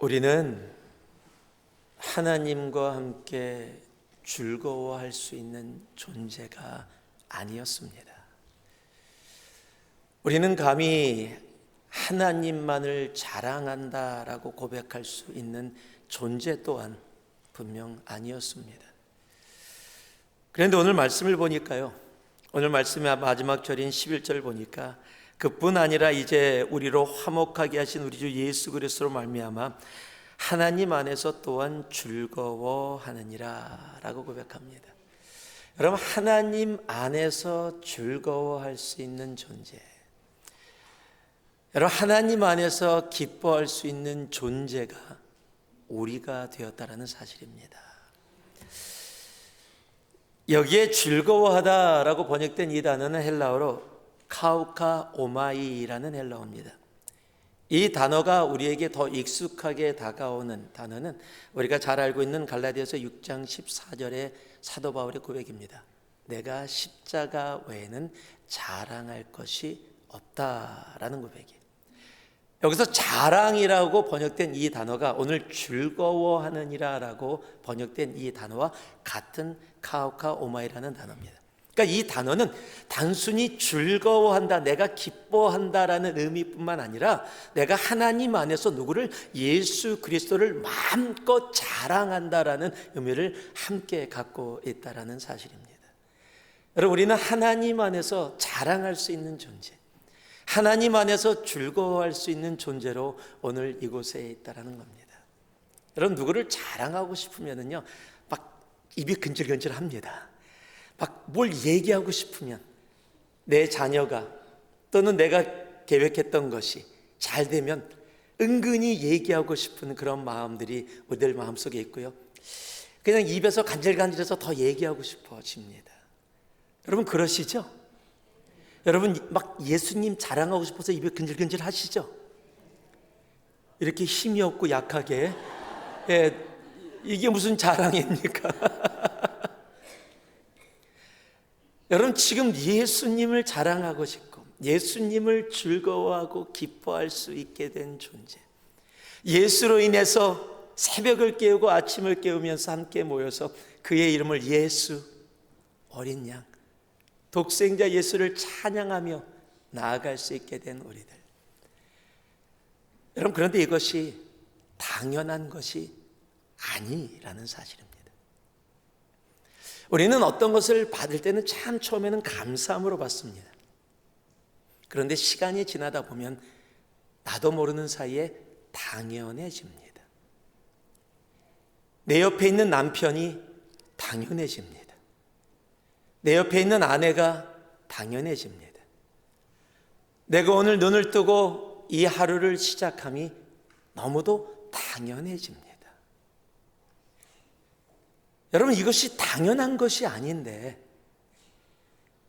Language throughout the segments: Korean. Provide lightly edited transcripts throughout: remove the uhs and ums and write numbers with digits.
우리는 하나님과 함께 즐거워할 수 있는 존재가 아니었습니다. 우리는 감히 하나님만을 자랑한다라고 고백할 수 있는 존재 또한 분명 아니었습니다. 그런데 오늘 말씀을 보니까요, 오늘 말씀의 마지막 절인 11절 보니까 그뿐 아니라 이제 우리로 화목하게 하신 우리 주 예수 그리스도로 말미암아 하나님 안에서 또한 즐거워하느니라 라고 고백합니다. 여러분, 하나님 안에서 즐거워할 수 있는 존재, 여러분 하나님 안에서 기뻐할 수 있는 존재가 우리가 되었다라는 사실입니다. 여기에 즐거워하다라고 번역된 이 단어는 헬라어로 카우카 오마이라는 헬라어입니다. 이 단어가 우리에게 더 익숙하게 다가오는 단어는 우리가 잘 알고 있는 갈라디아서 6장 14절의 사도 바울의 고백입니다. 내가 십자가 외에는 자랑할 것이 없다라는 고백이에요. 여기서 자랑이라고 번역된 이 단어가 오늘 즐거워하느니라라고 번역된 이 단어와 같은 카우카 오마이라는 단어입니다. 그러니까 이 단어는 단순히 즐거워한다, 내가 기뻐한다라는 의미뿐만 아니라 내가 하나님 안에서 누구를, 예수 그리스도를 마음껏 자랑한다라는 의미를 함께 갖고 있다라는 사실입니다. 여러분, 우리는 하나님 안에서 자랑할 수 있는 존재, 하나님 안에서 즐거워할 수 있는 존재로 오늘 이곳에 있다라는 겁니다. 여러분, 누구를 자랑하고 싶으면은요, 막 입이 근질근질합니다. 막 뭘 얘기하고 싶으면 내 자녀가 또는 내가 계획했던 것이 잘 되면 은근히 얘기하고 싶은 그런 마음들이 우리들 마음속에 있고요, 그냥 입에서 간질간질해서 더 얘기하고 싶어집니다. 여러분 그러시죠? 여러분 막 예수님 자랑하고 싶어서 입이 근질근질 하시죠? 이렇게 힘이 없고 약하게, 이게 무슨 자랑입니까? 여러분 지금 예수님을 자랑하고 싶고 예수님을 즐거워하고 기뻐할 수 있게 된 존재, 예수로 인해서 새벽을 깨우고 아침을 깨우면서 함께 모여서 그의 이름을 예수, 어린 양, 독생자 예수를 찬양하며 나아갈 수 있게 된 우리들. 여러분 그런데 이것이 당연한 것이 아니라는 사실입니다. 우리는 어떤 것을 받을 때는 참 처음에는 감사함으로 받습니다. 그런데 시간이 지나다 보면 나도 모르는 사이에 당연해집니다. 내 옆에 있는 남편이 당연해집니다. 내 옆에 있는 아내가 당연해집니다. 내가 오늘 눈을 뜨고 이 하루를 시작함이 너무도 당연해집니다. 여러분 이것이 당연한 것이 아닌데,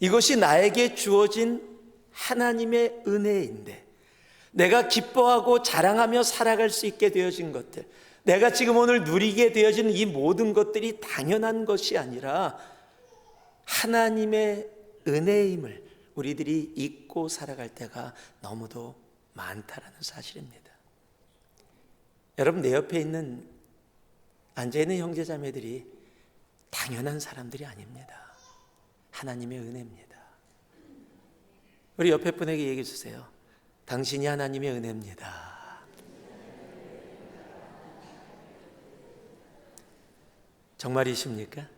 이것이 나에게 주어진 하나님의 은혜인데, 내가 기뻐하고 자랑하며 살아갈 수 있게 되어진 것들, 내가 지금 오늘 누리게 되어진 이 모든 것들이 당연한 것이 아니라 하나님의 은혜임을 우리들이 잊고 살아갈 때가 너무도 많다라는 사실입니다. 여러분 내 옆에 있는 앉아있는 형제자매들이 당연한 사람들이 아닙니다. 하나님의 은혜입니다. 우리 옆에 분에게 얘기해 주세요. 당신이 하나님의 은혜입니다. 정말이십니까?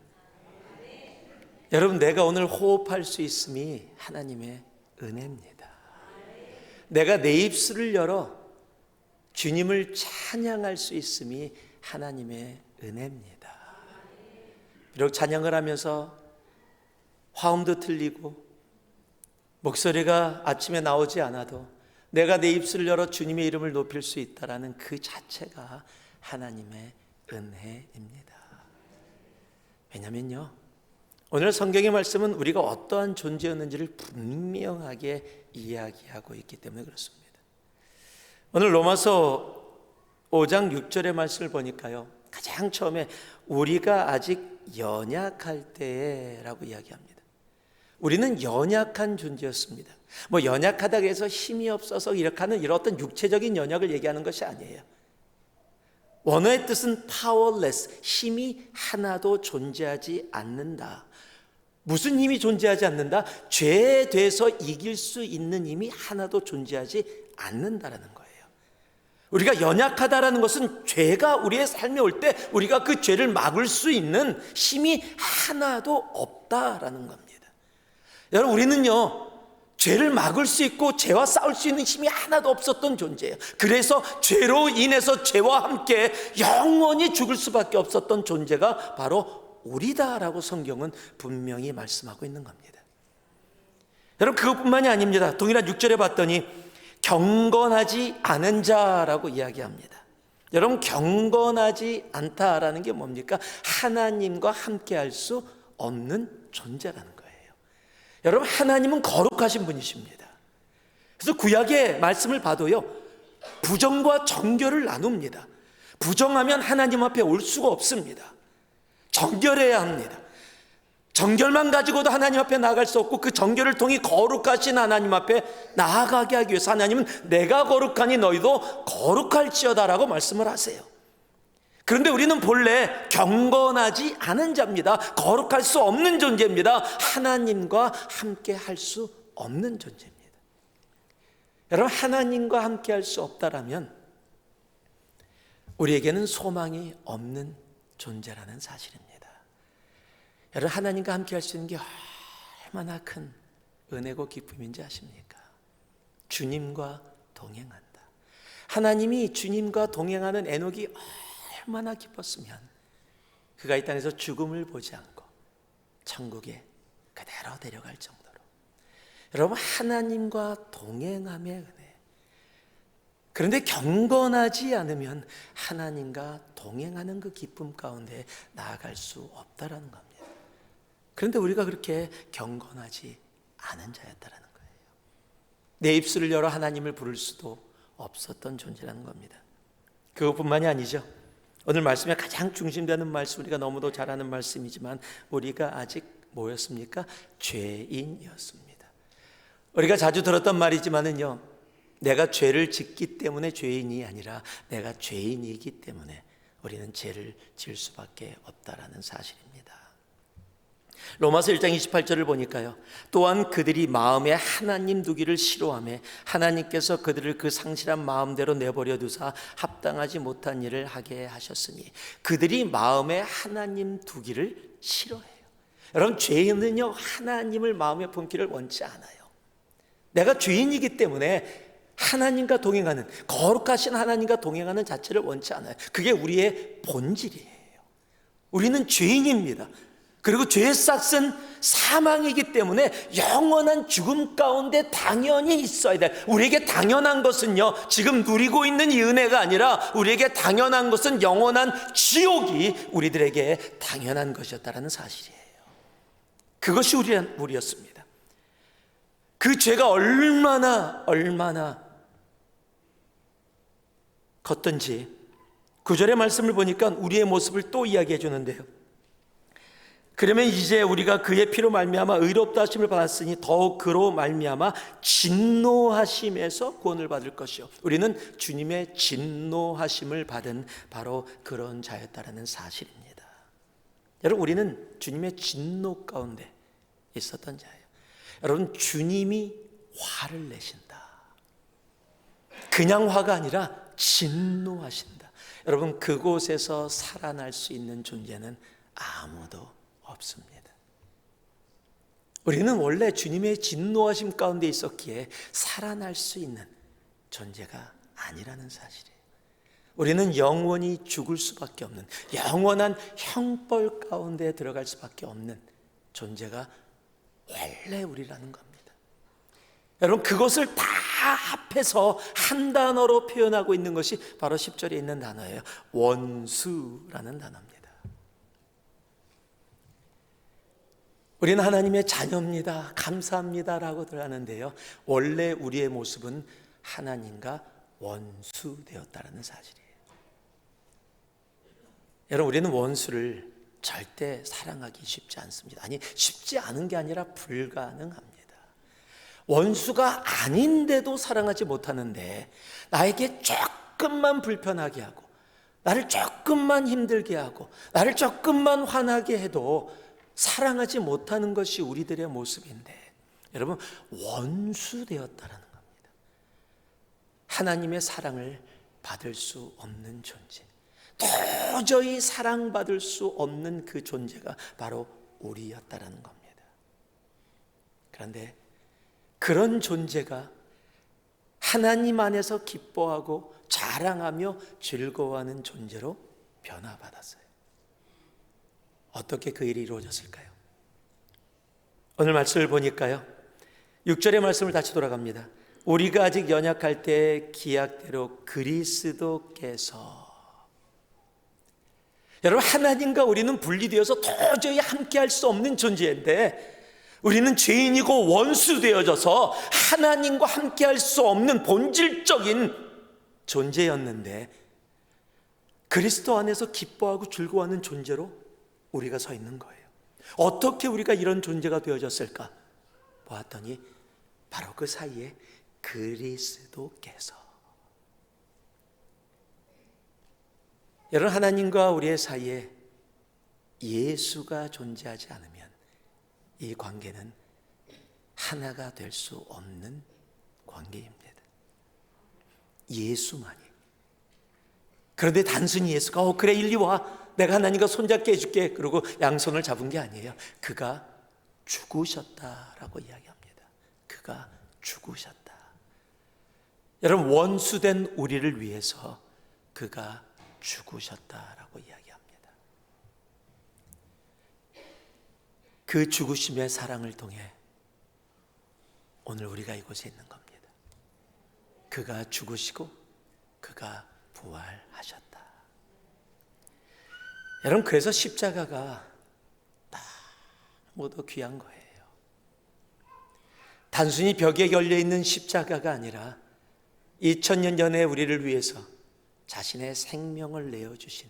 여러분 내가 오늘 호흡할 수 있음이 하나님의 은혜입니다. 내가 내 입술을 열어 주님을 찬양할 수 있음이 하나님의 은혜입니다. 비록 찬양을 하면서 화음도 틀리고 목소리가 아침에 나오지 않아도 내가 내 입술을 열어 주님의 이름을 높일 수 있다는 그 자체가 하나님의 은혜입니다. 왜냐면요, 오늘 성경의 말씀은 우리가 어떠한 존재였는지를 분명하게 이야기하고 있기 때문에 그렇습니다. 오늘 로마서 5장 6절의 말씀을 보니까요, 가장 처음에 우리가 아직 연약할 때라고 이야기합니다. 우리는 연약한 존재였습니다. 뭐 연약하다고 해서 힘이 없어서 이렇게 하는 이런 어떤 육체적인 연약을 얘기하는 것이 아니에요. 원어의 뜻은 powerless, 힘이 하나도 존재하지 않는다. 무슨 힘이 존재하지 않는다? 죄에 대해서 이길 수 있는 힘이 하나도 존재하지 않는다라는 거예요. 우리가 연약하다라는 것은 죄가 우리의 삶에 올 때 우리가 그 죄를 막을 수 있는 힘이 하나도 없다라는 겁니다. 여러분, 우리는요, 죄를 막을 수 있고 죄와 싸울 수 있는 힘이 하나도 없었던 존재예요. 그래서 죄로 인해서 죄와 함께 영원히 죽을 수밖에 없었던 존재가 바로 우리다라고 성경은 분명히 말씀하고 있는 겁니다. 여러분, 그것뿐만이 아닙니다. 동일한 6절에 봤더니 경건하지 않은 자라고 이야기합니다. 여러분, 경건하지 않다라는 게 뭡니까? 하나님과 함께 할 수 없는 존재라는 거예요. 여러분, 하나님은 거룩하신 분이십니다. 그래서 구약의 말씀을 봐도요, 부정과 정결을 나눕니다. 부정하면 하나님 앞에 올 수가 없습니다. 정결해야 합니다. 정결만 가지고도 하나님 앞에 나아갈 수 없고, 그 정결을 통해 거룩하신 하나님 앞에 나아가게 하기 위해서 하나님은 내가 거룩하니 너희도 거룩할지어다라고 말씀을 하세요. 그런데 우리는 본래 경건하지 않은 자입니다. 거룩할 수 없는 존재입니다. 하나님과 함께 할 수 없는 존재입니다. 여러분, 하나님과 함께 할 수 없다라면 우리에게는 소망이 없는 존재라는 사실입니다. 여러분, 하나님과 함께 할 수 있는 게 얼마나 큰 은혜고 기쁨인지 아십니까? 주님과 동행한다. 하나님이 주님과 동행하는 에녹이 얼마나 기뻤으면 그가 이 땅에서 죽음을 보지 않고 천국에 그대로 데려갈 정도로. 여러분, 하나님과 동행함의 은혜. 그런데 경건하지 않으면 하나님과 동행하는 그 기쁨 가운데 나아갈 수 없다라는 겁니다. 그런데 우리가 그렇게 경건하지 않은 자였다라는 거예요. 내 입술을 열어 하나님을 부를 수도 없었던 존재라는 겁니다. 그것뿐만이 아니죠. 오늘 말씀에 가장 중심되는 말씀, 우리가 너무도 잘 아는 말씀이지만 우리가 아직 뭐였습니까? 죄인이었습니다. 우리가 자주 들었던 말이지만은요, 내가 죄를 짓기 때문에 죄인이 아니라 내가 죄인이기 때문에 우리는 죄를 지을 수밖에 없다라는 사실입니다. 로마서 1장 28절을 보니까요, 또한 그들이 마음에 하나님 두기를 싫어하며 하나님께서 그들을 그 상실한 마음대로 내버려 두사 합당하지 못한 일을 하게 하셨으니, 그들이 마음에 하나님 두기를 싫어해요. 여러분, 죄인은요, 하나님을 마음에 품기를 원치 않아요. 내가 죄인이기 때문에 하나님과 동행하는, 거룩하신 하나님과 동행하는 자체를 원치 않아요. 그게 우리의 본질이에요. 우리는 죄인입니다. 그리고 죄의 싹은 사망이기 때문에 영원한 죽음 가운데 당연히 있어야 돼. 우리에게 당연한 것은요, 지금 누리고 있는 이 은혜가 아니라 우리에게 당연한 것은 영원한 지옥이 우리들에게 당연한 것이었다는 사실이에요. 그것이 우리였습니다. 그 죄가 얼마나 컸던지 9절의 말씀을 보니까 우리의 모습을 또 이야기해 주는데요. 그러면 이제 우리가 그의 피로 말미암아 의롭다 하심을 받았으니 더욱 그로 말미암아 진노하심에서 구원을 받을 것이요. 우리는 주님의 진노하심을 받은 바로 그런 자였다라는 사실입니다. 여러분, 우리는 주님의 진노 가운데 있었던 자예요. 여러분, 주님이 화를 내신다. 그냥 화가 아니라 진노하신다. 여러분, 그곳에서 살아날 수 있는 존재는 아무도 없습니다. 우리는 원래 주님의 진노하심 가운데 있었기에 살아날 수 있는 존재가 아니라는 사실이에요. 우리는 영원히 죽을 수밖에 없는, 영원한 형벌 가운데 들어갈 수밖에 없는 존재가 원래 우리라는 겁니다. 여러분, 그것을 다 합해서 한 단어로 표현하고 있는 것이 바로 10절에 있는 단어예요. 원수라는 단어입니다. 우리는 하나님의 자녀입니다, 감사합니다라고들 하는데요, 원래 우리의 모습은 하나님과 원수되었다는 사실이에요. 여러분, 우리는 원수를 절대 사랑하기 쉽지 않습니다. 아니, 쉽지 않은 게 아니라 불가능합니다. 원수가 아닌데도 사랑하지 못하는데 나에게 조금만 불편하게 하고 나를 조금만 힘들게 하고 나를 조금만 화나게 해도 사랑하지 못하는 것이 우리들의 모습인데, 여러분, 원수 되었다라는 겁니다. 하나님의 사랑을 받을 수 없는 존재, 도저히 사랑받을 수 없는 그 존재가 바로 우리였다라는 겁니다. 그런데 그런 존재가 하나님 안에서 기뻐하고 자랑하며 즐거워하는 존재로 변화받았어요. 어떻게 그 일이 이루어졌을까요? 오늘 말씀을 보니까요, 6절의 말씀을 다시 돌아갑니다. 우리가 아직 연약할 때 기약대로 그리스도께서. 여러분, 하나님과 우리는 분리되어서 도저히 함께할 수 없는 존재인데, 우리는 죄인이고 원수 되어져서 하나님과 함께할 수 없는 본질적인 존재였는데, 그리스도 안에서 기뻐하고 즐거워하는 존재로 우리가 서 있는 거예요. 어떻게 우리가 이런 존재가 되어졌을까 보았더니 바로 그 사이에 그리스도께서. 여러분, 하나님과 우리의 사이에 예수가 존재하지 않으면 이 관계는 하나가 될 수 없는 관계입니다. 예수만이. 그런데 단순히 예수가 그래 일리 와, 내가 하나님과 손잡게 해줄게, 그러고 양손을 잡은 게 아니에요. 그가 죽으셨다라고 이야기합니다. 그가 죽으셨다. 여러분, 원수된 우리를 위해서 그가 죽으셨다라고 이야기합니다. 그 죽으심의 사랑을 통해 오늘 우리가 이곳에 있는 겁니다. 그가 죽으시고 그가 부활하셨다. 여러분, 그래서 십자가가 너무도 귀한 거예요. 단순히 벽에 걸려있는 십자가가 아니라 2000년 전에 우리를 위해서 자신의 생명을 내어주신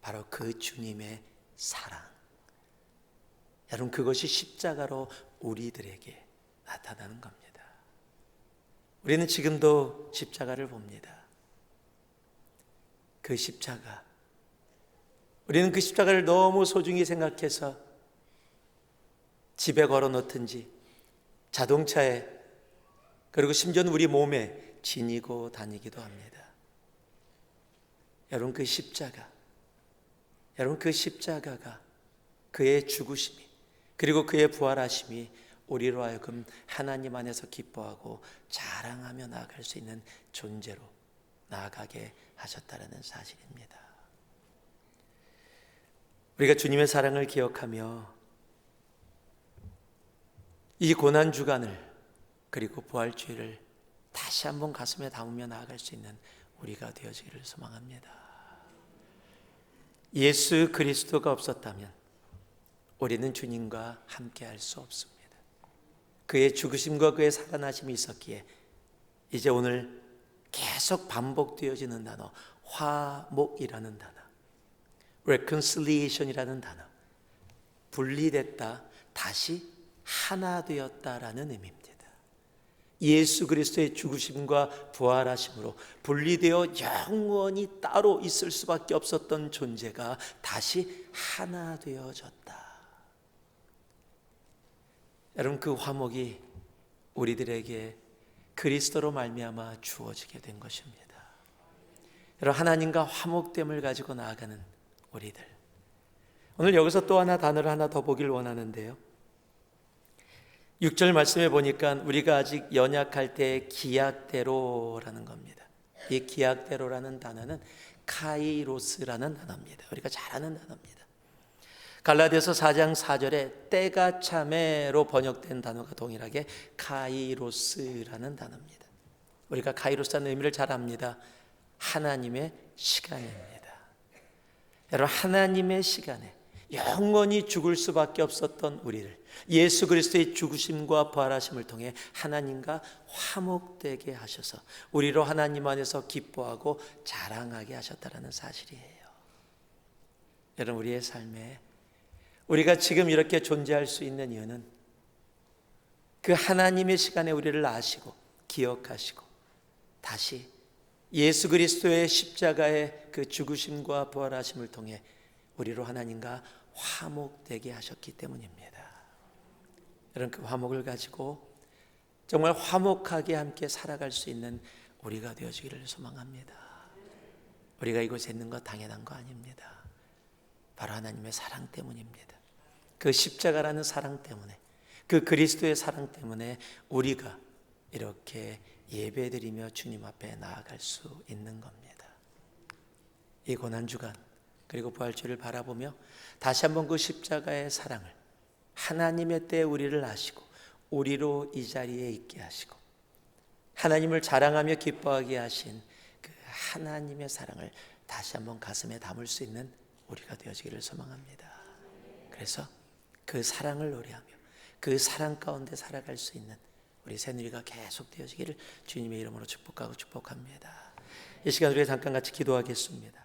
바로 그 주님의 사랑. 여러분, 그것이 십자가로 우리들에게 나타나는 겁니다. 우리는 지금도 십자가를 봅니다. 그 십자가, 우리는 그 십자가를 너무 소중히 생각해서 집에 걸어 놓든지 자동차에, 그리고 심지어는 우리 몸에 지니고 다니기도 합니다. 여러분, 그 십자가, 여러분, 그 십자가가, 그의 죽으심이 그리고 그의 부활하심이 우리로 하여금 하나님 안에서 기뻐하고 자랑하며 나아갈 수 있는 존재로 나아가게 하셨다는 사실입니다. 우리가 주님의 사랑을 기억하며 이 고난 주간을, 그리고 부활주일을 다시 한번 가슴에 담으며 나아갈 수 있는 우리가 되어지기를 소망합니다. 예수 그리스도가 없었다면 우리는 주님과 함께할 수 없습니다. 그의 죽으심과 그의 살아나심이 있었기에 이제 오늘 계속 반복되어지는 단어, 화목이라는 단어, reconciliation이라는 단어, 분리됐다 다시 하나 되었다라는 의미입니다. 예수 그리스도의 죽으심과 부활하심으로 분리되어 영원히 따로 있을 수밖에 없었던 존재가 다시 하나 되어졌다. 여러분, 그 화목이 우리들에게 그리스도로 말미암아 주어지게 된 것입니다. 여러분, 하나님과 화목됨을 가지고 나아가는 우리들, 오늘 여기서 또 하나 단어를 하나 더 보길 원하는데요, 6절 말씀에 보니까 우리가 아직 연약할 때 기약대로라는 겁니다. 이 기약대로라는 단어는 카이로스라는 단어입니다. 우리가 잘 아는 단어입니다. 갈라디아서 4장 4절에 때가 참에로 번역된 단어가 동일하게 카이로스라는 단어입니다. 우리가 카이로스라는 의미를 잘 압니다. 하나님의 시간입니다. 여러분, 하나님의 시간에 영원히 죽을 수밖에 없었던 우리를 예수 그리스도의 죽으심과 부활하심을 통해 하나님과 화목되게 하셔서 우리로 하나님 안에서 기뻐하고 자랑하게 하셨다는 사실이에요. 여러분, 우리의 삶에 우리가 지금 이렇게 존재할 수 있는 이유는 그 하나님의 시간에 우리를 아시고 기억하시고 다시 예수 그리스도의 십자가의 그 죽으심과 부활하심을 통해 우리로 하나님과 화목되게 하셨기 때문입니다. 여러분, 그 화목을 가지고 정말 화목하게 함께 살아갈 수 있는 우리가 되어지기를 소망합니다. 우리가 이곳에 있는 거 당연한 거 아닙니다. 바로 하나님의 사랑 때문입니다. 그 십자가라는 사랑 때문에, 그 그리스도의 사랑 때문에 우리가 이렇게 예배드리며 주님 앞에 나아갈 수 있는 겁니다. 이 고난주간 그리고 부활주를 바라보며 다시 한번 그 십자가의 사랑을, 하나님의 때에 우리를 아시고 우리로 이 자리에 있게 하시고 하나님을 자랑하며 기뻐하게 하신 그 하나님의 사랑을 다시 한번 가슴에 담을 수 있는 우리가 되어지기를 소망합니다. 그래서 그 사랑을 노래하며 그 사랑 가운데 살아갈 수 있는 우리 새누리가 계속 되어지기를 주님의 이름으로 축복하고 축복합니다. 이 시간 우리 잠깐 같이 기도하겠습니다.